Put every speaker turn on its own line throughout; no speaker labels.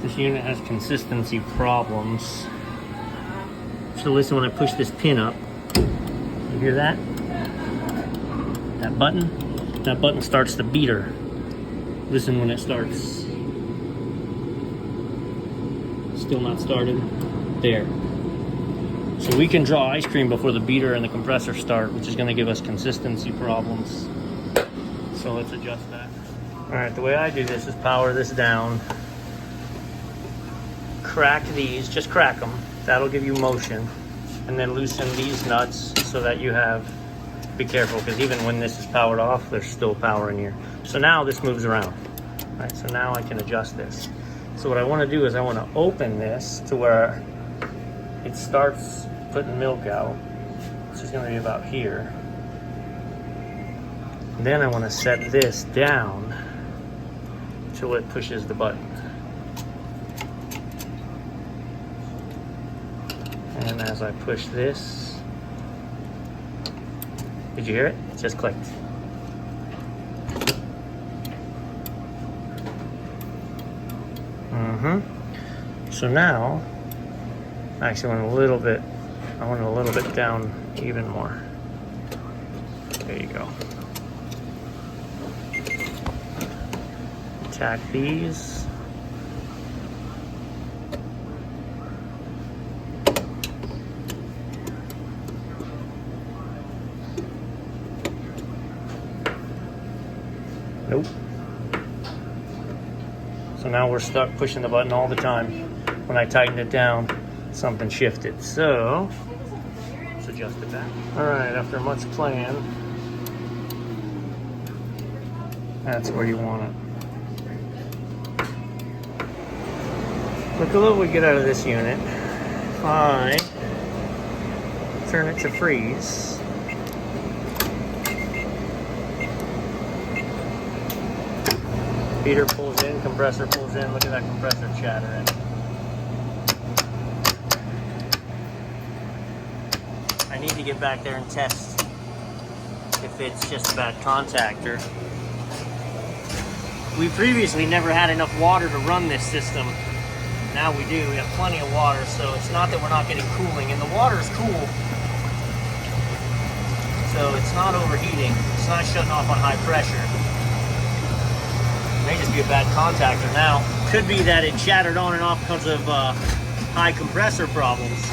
This unit has consistency problems. So listen when I push this pin up. You hear that? That button? That button starts the beater. Listen when it starts. Still not started. There. So we can draw ice cream before the beater and the compressor start, which is going to give us consistency problems. So let's adjust that. All right, the way I do this is power this down. Crack these, just crack them. That'll give you motion. And then loosen these nuts so that you have, be careful, because even when this is powered off, there's still power in here. So now this moves around. All right, so now I can adjust this. So what I want to do is I want to open this to where it starts putting milk out, which is going to be about here. Then I want to set this down till it pushes the button. And as I push this, did you hear it? It just clicked. So now, actually I want a little bit down even more. There you go. Tack these. Nope. So now we're stuck pushing the button all the time. When I tightened it down, something shifted. So let's adjust it back. All right, after much playing, that's where you want it. Look at what we get out of this unit. If I turn it to freeze, heater pulls in, compressor pulls in. Look at that compressor chattering. I need to get back there and test if it's just a bad contactor. We previously never had enough water to run this system. Now we do. We have plenty of water, so it's not that we're not getting cooling. And the water is cool, so it's not overheating. It's not shutting off on high pressure. It may just be a bad contactor now. Could be that it chattered on and off because of high compressor problems.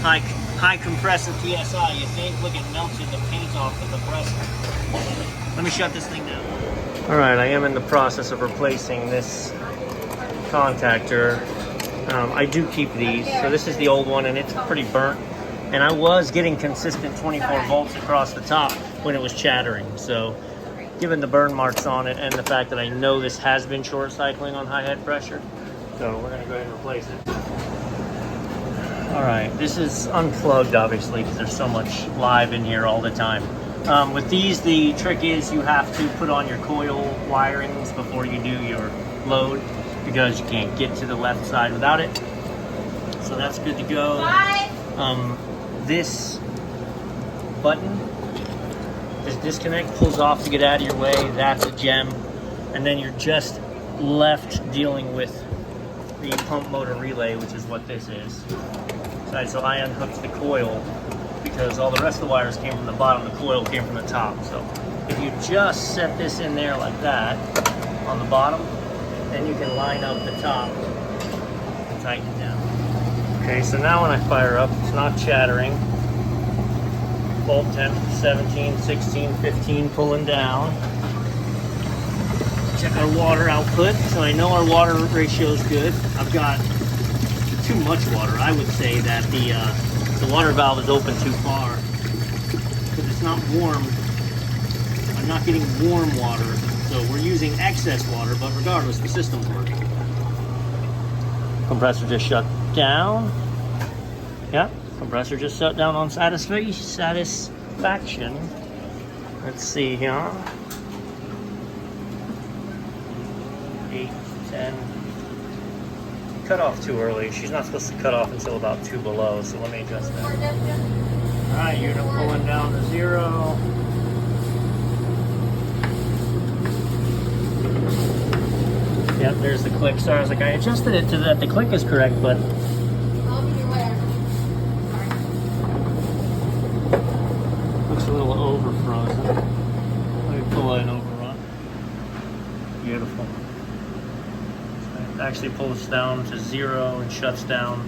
High compressor PSI, you think? Look, it melted the paint off the compressor. Let me shut this thing down. All right, I am in the process of replacing this contactor. I do keep these. So this is the old one, and it's pretty burnt. And I was getting consistent 24 volts across the top when it was chattering. So given the burn marks on it and the fact that I know this has been short cycling on high head pressure, so we're gonna go ahead and replace it. All right, this is unplugged, obviously, because there's so much live in here all the time. With these, the trick is you have to put on your coil wirings before you do your load, because you can't get to the left side without it. So that's good to go. This button, this disconnect pulls off to get out of your way. That's a gem. And then you're just left dealing with the pump motor relay, which is what this is. So I unhooked the coil because all the rest of the wires came from the bottom, the coil came from the top. So if you just set this in there like that on the bottom, then you can line up the top and tighten it down. Okay, so now when I fire up, it's not chattering. Volt temp 17, 16, 15 pulling down. Check our water output. So I know our water ratio is good. I've got too much water. I would say that the water valve is open too far because it's not warm. I'm not getting warm water, so we're using excess water, but regardless, the system's working. Compressor just shut down. Yeah, compressor just shut down on satisfaction. Let's see here. 8, 10. Cut off too early. She's not supposed to cut off until about 2 below, so let me adjust that. Alright, unit pulling down to 0. Yep, there's the click. Sorry, I was like, I adjusted it to that the click is correct, but looks a little over frozen. Let me pull an overrun. Beautiful. It actually pulls down to 0 and shuts down.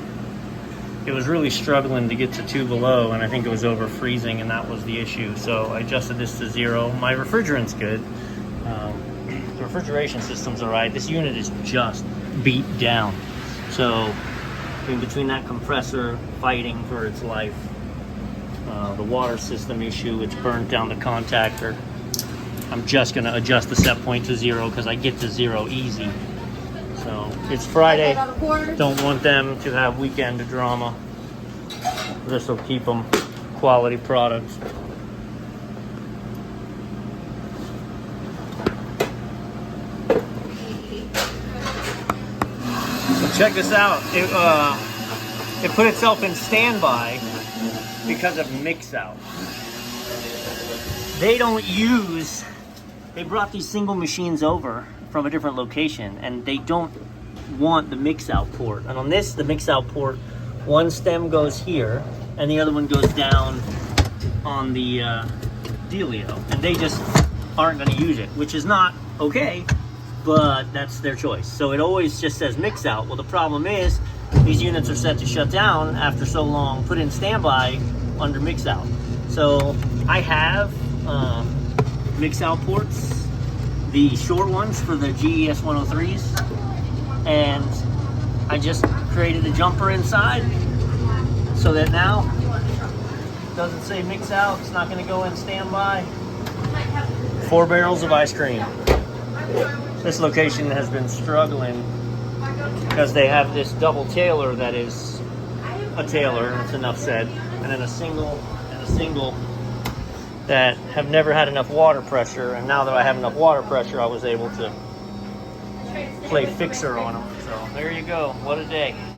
It was really struggling to get to 2 below, and I think it was over freezing, and that was the issue. So I adjusted this to 0. My refrigerant's good. The refrigeration system's all right. This unit is just beat down. So in between that compressor fighting for its life, the water system issue, it's burnt down the contactor. I'm just gonna adjust the set point to 0 because I get to 0 easy. So it's Friday. Don't want them to have weekend drama. This will keep them quality products. So check this out. It put itself in standby because of mix out. They don't use. They brought these single machines over from a different location, and they don't want the mix out port. And on this, the mix out port, one stem goes here and the other one goes down on the dealio, and they just aren't going to use it, which is not okay, but that's their choice. So it always just says mix out. Well, the problem is these units are set to shut down after so long, put in standby under mix out. So I have mix out ports, the short ones for the GES 103s, and I just created a jumper inside so that now it doesn't say mix out, it's not going to go in standby. 4 barrels of ice cream. This location has been struggling because they have this double tailer that is a tailer, and it's enough said, and then a single and a single that have never had enough water pressure, and now that I have enough water pressure, I was able to play fixer on them. So there you go. What a day.